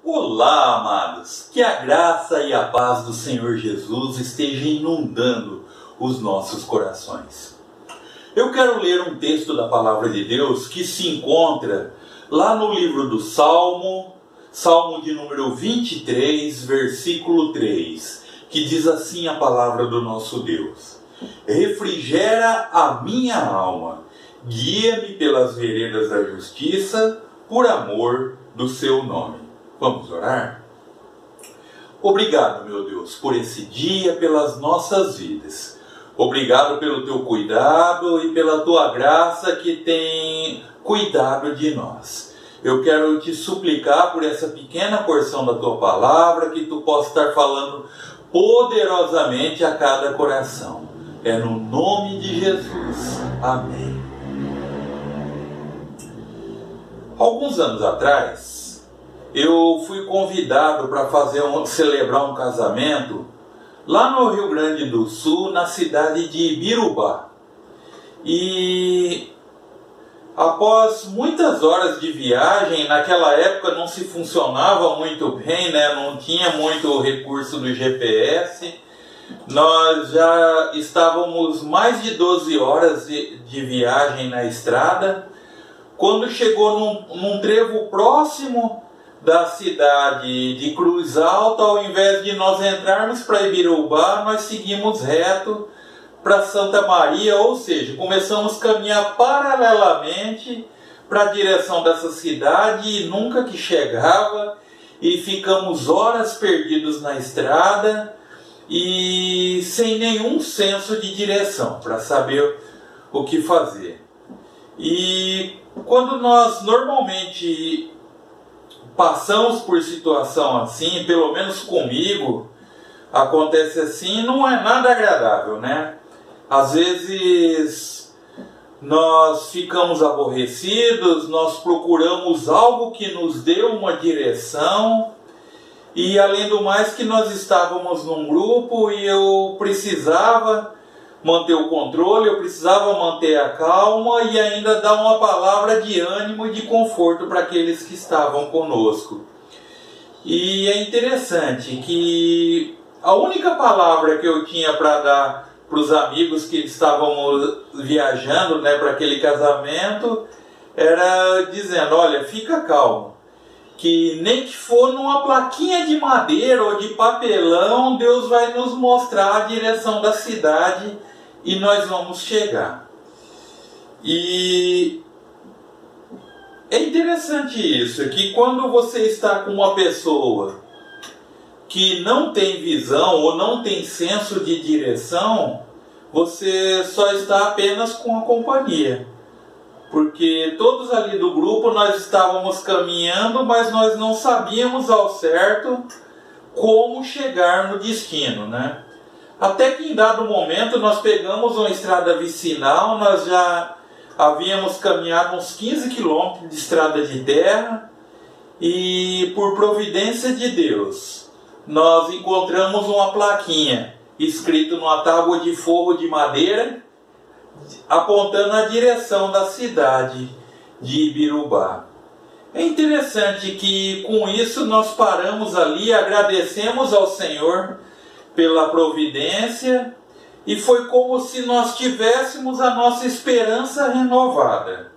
Olá, amados! Que a graça e a paz do Senhor Jesus esteja inundando os nossos corações. Eu quero ler um texto da Palavra de Deus que se encontra lá no livro do Salmo de número 23, versículo 3, que diz assim a palavra do nosso Deus: refrigera a minha alma, guia-me pelas veredas da justiça, por amor do seu nome. Vamos orar? Obrigado, meu Deus, por esse dia, pelas nossas vidas. Obrigado pelo teu cuidado e pela tua graça que tem cuidado de nós. Eu quero te suplicar por essa pequena porção da tua palavra, que tu possa estar falando poderosamente a cada coração. É no nome de Jesus. Amém. Alguns anos atrás, eu fui convidado para celebrar um casamento lá no Rio Grande do Sul, na cidade de Ibirubá. E após muitas horas de viagem, naquela época não se funcionava muito bem, né? Não tinha muito recurso do GPS. Nós já estávamos mais de 12 horas de viagem na estrada. Quando chegou num trevo próximo da cidade de Cruz Alta, ao invés de nós entrarmos para Ibirubá, nós seguimos reto para Santa Maria, ou seja, começamos a caminhar paralelamente para a direção dessa cidade e nunca que chegava, e ficamos horas perdidos na estrada e sem nenhum senso de direção para saber o que fazer. E quando nós normalmente passamos por situação assim, pelo menos comigo, acontece assim, não é nada agradável, né? Às vezes nós ficamos aborrecidos, nós procuramos algo que nos dê uma direção, e além do mais que nós estávamos num grupo e eu precisava manter o controle, eu precisava manter a calma e ainda dar uma palavra de ânimo e de conforto para aqueles que estavam conosco. E é interessante que a única palavra que eu tinha para dar para os amigos que estavam viajando, né, para aquele casamento, era dizendo: olha, fica calmo, que nem que for numa plaquinha de madeira ou de papelão, Deus vai nos mostrar a direção da cidade e nós vamos chegar. E é interessante isso, que quando você está com uma pessoa que não tem visão ou não tem senso de direção, você só está apenas com a companhia. Porque todos ali do grupo nós estávamos caminhando, mas nós não sabíamos ao certo como chegar no destino, né? Até que em dado momento nós pegamos uma estrada vicinal, nós já havíamos caminhado uns 15 quilômetros de estrada de terra e, por providência de Deus, nós encontramos uma plaquinha escrita numa tábua de forro de madeira, apontando a direção da cidade de Ibirubá. É interessante que com isso nós paramos ali, agradecemos ao Senhor pela providência, e foi como se nós tivéssemos a nossa esperança renovada,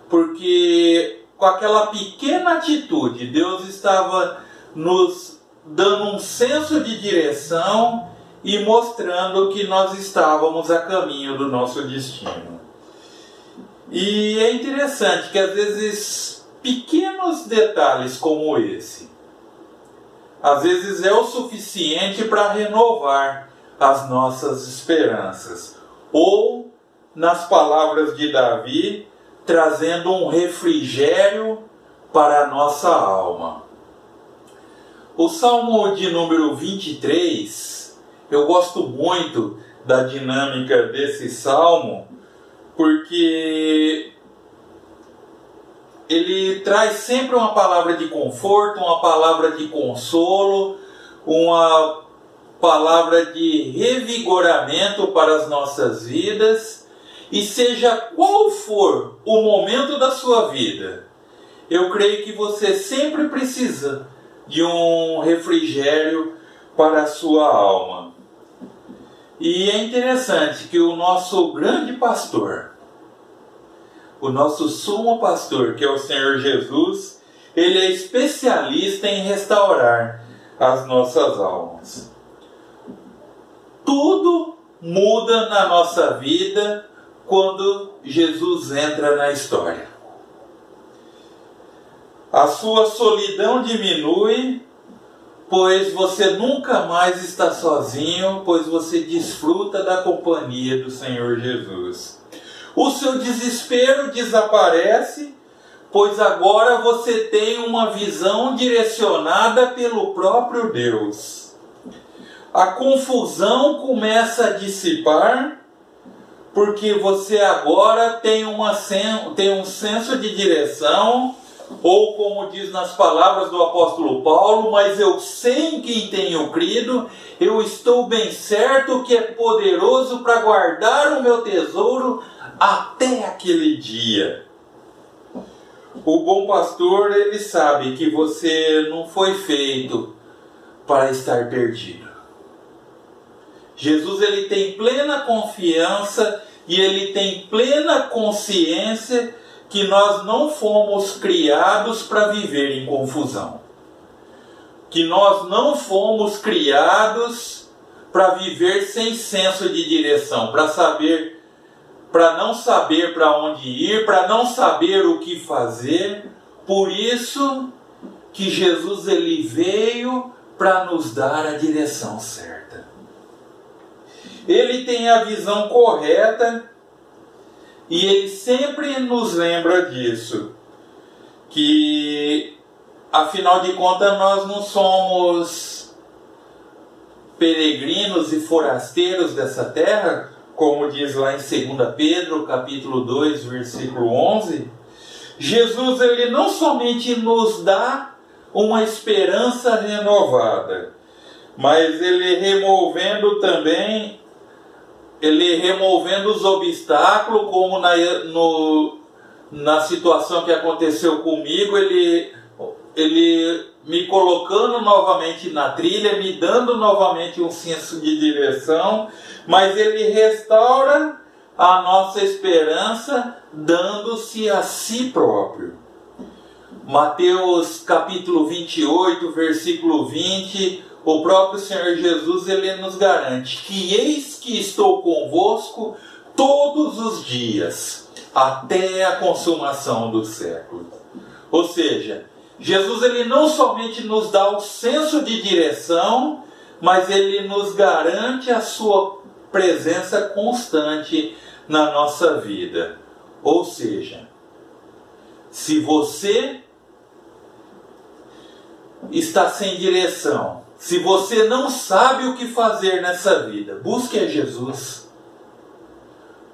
porque com aquela pequena atitude Deus estava nos dando um senso de direção e mostrando que nós estávamos a caminho do nosso destino. E é interessante que às vezes pequenos detalhes como esse, às vezes é o suficiente para renovar as nossas esperanças. Ou, nas palavras de Davi, trazendo um refrigério para a nossa alma. O Salmo de número 23, eu gosto muito da dinâmica desse salmo, porque ele traz sempre uma palavra de conforto, uma palavra de consolo, uma palavra de revigoramento para as nossas vidas. E seja qual for o momento da sua vida, eu creio que você sempre precisa de um refrigério para a sua alma. E é interessante que o nosso grande pastor, o nosso sumo pastor, que é o Senhor Jesus, ele é especialista em restaurar as nossas almas. Tudo muda na nossa vida quando Jesus entra na história. A sua solidão diminui, pois você nunca mais está sozinho, pois você desfruta da companhia do Senhor Jesus. O seu desespero desaparece, pois agora você tem uma visão direcionada pelo próprio Deus. A confusão começa a dissipar, porque você agora tem um senso de direção, ou como diz nas palavras do apóstolo Paulo, mas eu sei em quem tenho crido, eu estou bem certo que é poderoso para guardar o meu tesouro até aquele dia. O bom pastor, ele sabe que você não foi feito para estar perdido. Jesus, ele tem plena confiança e ele tem plena consciência que nós não fomos criados para viver em confusão. Que nós não fomos criados para viver sem senso de direção, para não saber para onde ir, para não saber o que fazer. Por isso que Jesus, ele veio para nos dar a direção certa. Ele tem a visão correta e ele sempre nos lembra disso, que afinal de contas nós não somos peregrinos e forasteiros dessa terra, como diz lá em 2 Pedro, capítulo 2, versículo 11. Jesus, ele não somente nos dá uma esperança renovada, mas ele removendo os obstáculos, como na situação que aconteceu comigo, ele me colocando novamente na trilha, me dando novamente um senso de direção, mas ele restaura a nossa esperança, dando-se a si próprio. Mateus capítulo 28, versículo 20, o próprio Senhor Jesus, ele nos garante que eis que estou convosco todos os dias, até a consumação do século. Ou seja, Jesus, ele não somente nos dá o senso de direção, mas ele nos garante a sua presença constante na nossa vida. Ou seja, se você está sem direção, se você não sabe o que fazer nessa vida, busque a Jesus,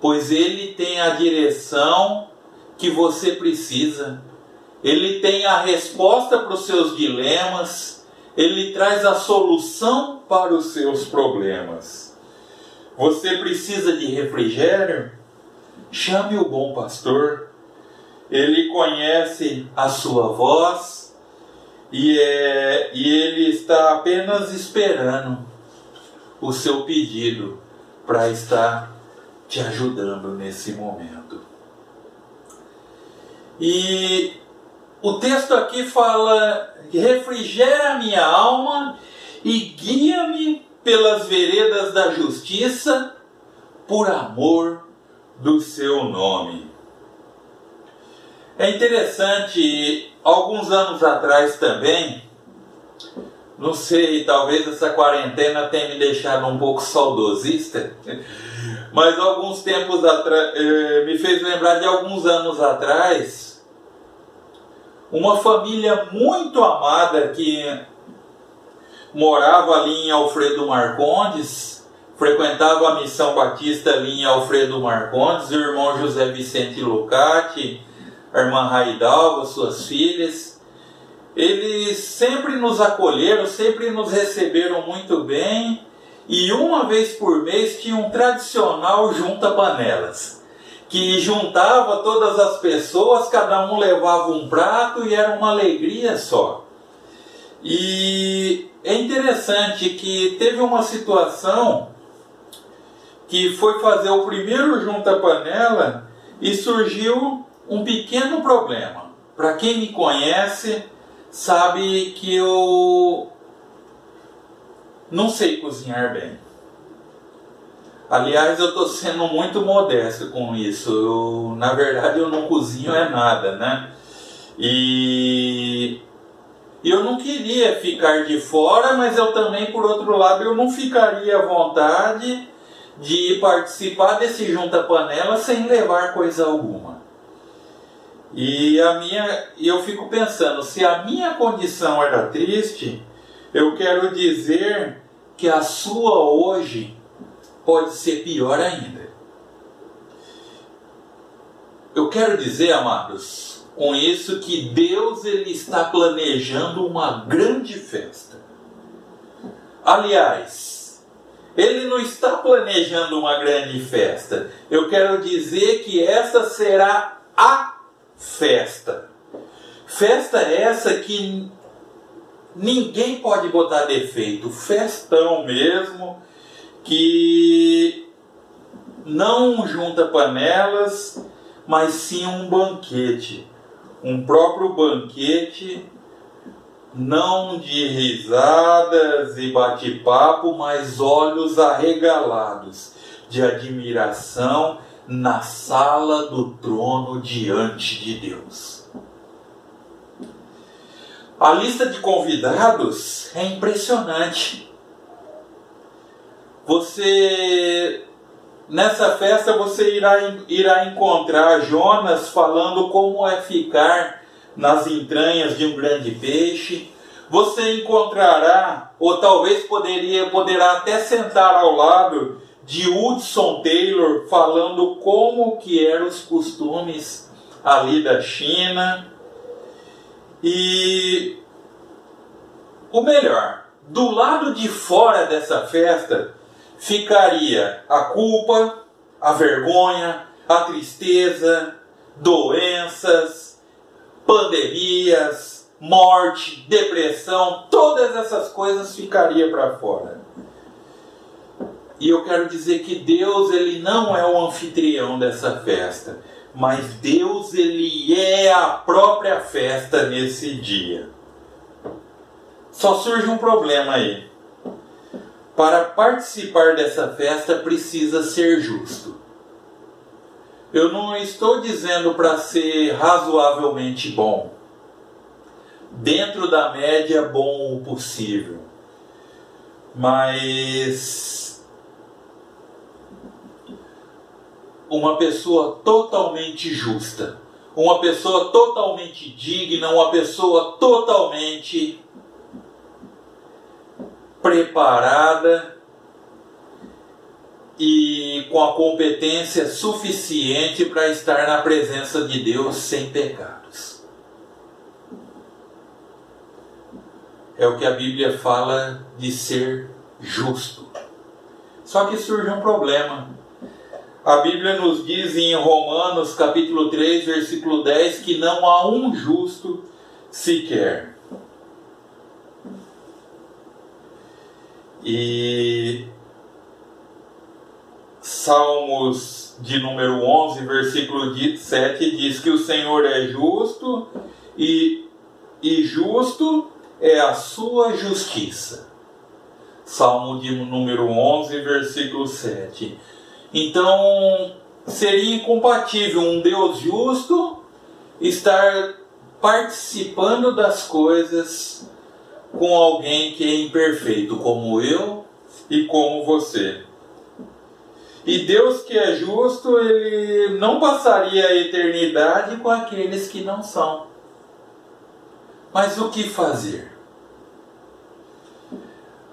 pois ele tem a direção que você precisa. Ele tem a resposta para os seus dilemas, ele traz a solução para os seus problemas. Você precisa de refrigério? Chame o bom pastor. Ele conhece a sua voz e ele está apenas esperando o seu pedido para estar te ajudando nesse momento. E o texto aqui fala: refrigera a minha alma e guia-me pelas veredas da justiça, por amor do seu nome. É interessante, alguns anos atrás também, não sei, talvez essa quarentena tenha me deixado um pouco saudosista, mas alguns tempos atrás, me fez lembrar de alguns anos atrás, uma família muito amada que morava ali em Alfredo Marcondes, frequentava a Missão Batista ali em Alfredo Marcondes, o irmão José Vicente Lucati, a irmã Raidalva, suas filhas. Eles sempre nos acolheram, sempre nos receberam muito bem, e uma vez por mês tinha um tradicional junta-panelas, que juntava todas as pessoas, cada um levava um prato e era uma alegria só. E é interessante que teve uma situação que foi fazer o primeiro junta-panela e surgiu um pequeno problema. Para quem me conhece, sabe que eu não sei cozinhar bem. Aliás, eu estou sendo muito modesto com isso. Na verdade, eu não cozinho nada, né? E eu não queria ficar de fora, mas eu também, por outro lado, eu não ficaria à vontade de participar desse junta-panela sem levar coisa alguma. E eu fico pensando, se a minha condição era triste, eu quero dizer que a sua hoje pode ser pior ainda. Eu quero dizer, amados, com isso que Deus ele está planejando uma grande festa. Aliás, Ele não está planejando uma grande festa. Eu quero dizer que essa será a festa. Festa essa que ninguém pode botar defeito. Festão mesmo, que não junta panelas, mas sim um banquete. Um próprio banquete, não de risadas e bate-papo, mas olhos arregalados de admiração na sala do trono diante de Deus. A lista de convidados é impressionante. Nessa festa você irá encontrar Jonas falando como é ficar nas entranhas de um grande peixe. Você encontrará, ou talvez poderá até sentar ao lado de Hudson Taylor falando como que eram os costumes ali da China. E o melhor, do lado de fora dessa festa ficaria a culpa, a vergonha, a tristeza, doenças, pandemias, morte, depressão, todas essas coisas ficariam para fora. E eu quero dizer que Deus ele não é o anfitrião dessa festa, mas Deus ele é a própria festa nesse dia. Só surge um problema aí. Para participar dessa festa precisa ser justo. Eu não estou dizendo para ser razoavelmente bom. Dentro da média, bom o possível. Mas uma pessoa totalmente justa. Uma pessoa totalmente digna. Uma pessoa totalmente preparada e com a competência suficiente para estar na presença de Deus sem pecados. É o que a Bíblia fala de ser justo. Só que surge um problema. A Bíblia nos diz em Romanos capítulo 3, versículo 10, que não há um justo sequer. E Salmos de número 11, versículo 7 diz que o Senhor é justo e justo é a sua justiça. Salmo de número 11, versículo 7. Então, seria incompatível um Deus justo estar participando das coisas com alguém que é imperfeito, como eu e como você. E Deus que é justo, Ele não passaria a eternidade com aqueles que não são. Mas o que fazer?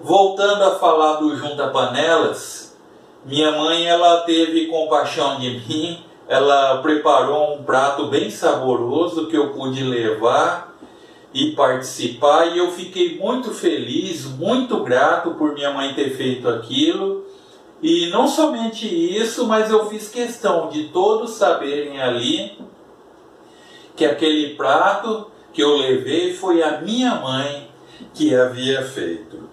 Voltando a falar do junta-panelas, minha mãe ela teve compaixão de mim, ela preparou um prato bem saboroso que eu pude levar e participar, e eu fiquei muito feliz, muito grato por minha mãe ter feito aquilo. E não somente isso, mas eu fiz questão de todos saberem ali que aquele prato que eu levei foi a minha mãe que havia feito.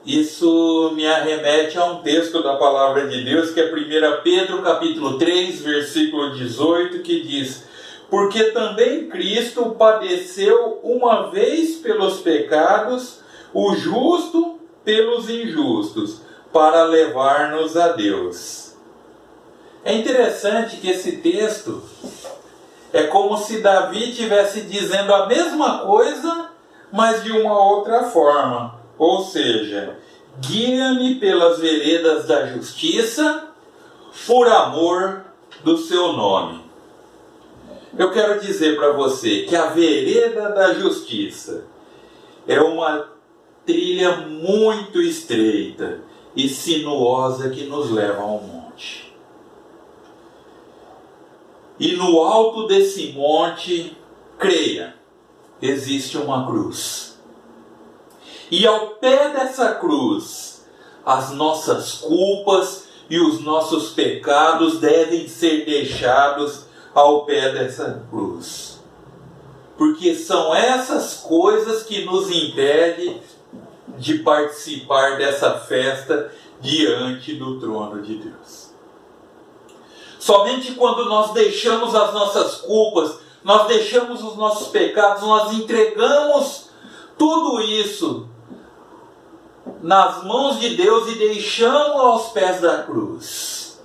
Isso me arremete a um texto da palavra de Deus, que é 1 Pedro capítulo 3, versículo 18, que diz: porque também Cristo padeceu uma vez pelos pecados, o justo pelos injustos, para levar-nos a Deus. É interessante que esse texto é como se Davi estivesse dizendo a mesma coisa, mas de uma outra forma. Ou seja, guia-me pelas veredas da justiça, por amor do seu nome. Eu quero dizer para você que a vereda da justiça é uma trilha muito estreita e sinuosa que nos leva ao monte. E no alto desse monte, creia, existe uma cruz. E ao pé dessa cruz, as nossas culpas e os nossos pecados devem ser deixados ao pé dessa cruz. Porque são essas coisas que nos impedem de participar dessa festa diante do trono de Deus. Somente quando nós deixamos as nossas culpas, nós deixamos os nossos pecados, nós entregamos tudo isso nas mãos de Deus e deixamos aos pés da cruz,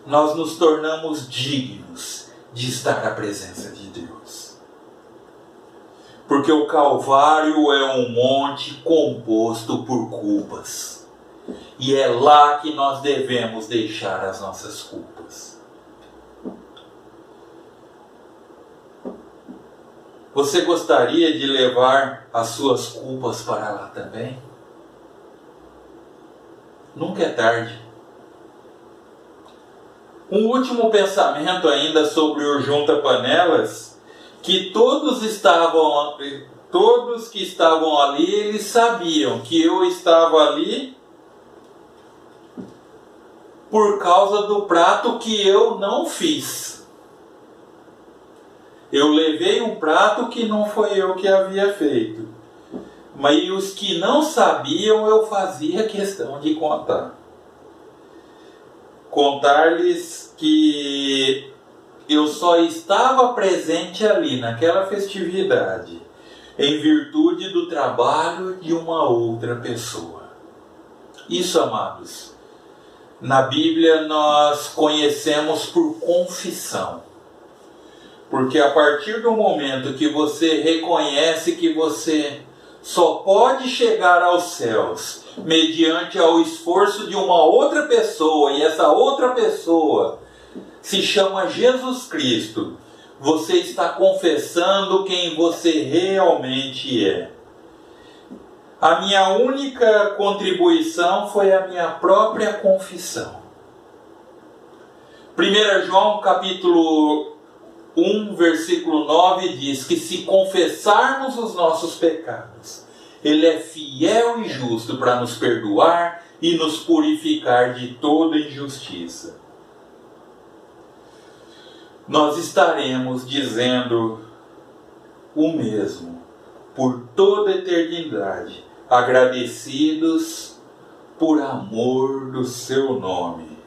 nós nos tornamos dignos de estar à presença de Deus. Porque o Calvário é um monte composto por culpas. E é lá que nós devemos deixar as nossas culpas. Você gostaria de levar as suas culpas para lá também? Nunca é tarde. Um último pensamento ainda sobre o junta-panelas, que todos que estavam ali, eles sabiam que eu estava ali por causa do prato que eu não fiz. Eu levei um prato que não foi eu que havia feito. Mas os que não sabiam, eu fazia questão de contar. Contar-lhes que eu só estava presente ali, naquela festividade, em virtude do trabalho de uma outra pessoa. Isso, amados, na Bíblia nós conhecemos por confissão. Porque a partir do momento que você reconhece que você só pode chegar aos céus mediante ao esforço de uma outra pessoa, e essa outra pessoa se chama Jesus Cristo, você está confessando quem você realmente é. A minha única contribuição foi a minha própria confissão. 1 João capítulo 1, versículo 9 diz que se confessarmos os nossos pecados, Ele é fiel e justo para nos perdoar e nos purificar de toda injustiça. Nós estaremos dizendo o mesmo por toda a eternidade, agradecidos por amor do seu nome.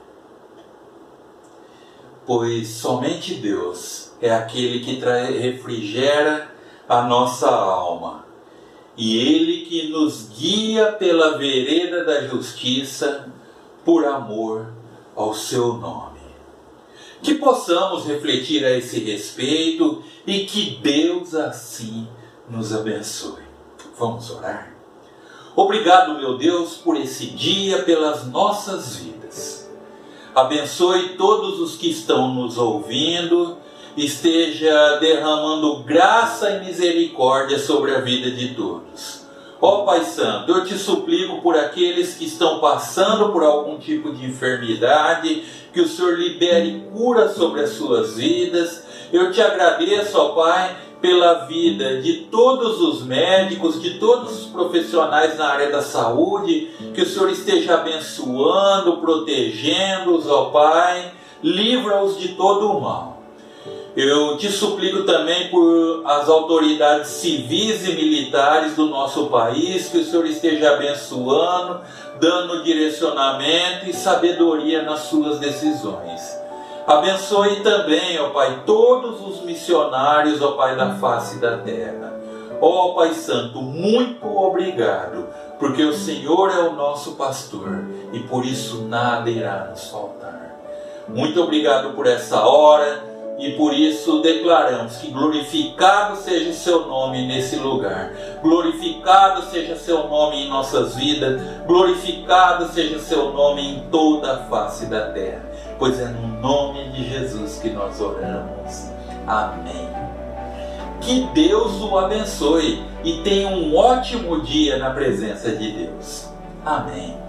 Pois somente Deus é aquele que refrigera a nossa alma, e Ele que nos guia pela vereda da justiça por amor ao seu nome. Que possamos refletir a esse respeito e que Deus assim nos abençoe. Vamos orar? Obrigado, meu Deus, por esse dia, pelas nossas vidas. Abençoe todos os que estão nos ouvindo, esteja derramando graça e misericórdia sobre a vida de todos. Ó Pai Santo, eu te suplico por aqueles que estão passando por algum tipo de enfermidade, que o Senhor libere cura sobre as suas vidas. Eu te agradeço, ó Pai, pela vida de todos os médicos, de todos os profissionais na área da saúde, que o Senhor esteja abençoando, protegendo-os, ó Pai, livra-os de todo o mal. Eu te suplico também por as autoridades civis e militares do nosso país, que o Senhor esteja abençoando, dando direcionamento e sabedoria nas suas decisões. Abençoe também, ó Pai, todos os missionários, ó Pai, da face da terra. Ó Pai Santo, muito obrigado, porque o Senhor é o nosso pastor e por isso nada irá nos faltar. Muito obrigado por essa hora e por isso declaramos que glorificado seja o seu nome nesse lugar. Glorificado seja seu nome em nossas vidas. Glorificado seja seu nome em toda a face da terra. Pois é no nome de Jesus que nós oramos. Amém. Que Deus o abençoe e tenha um ótimo dia na presença de Deus. Amém.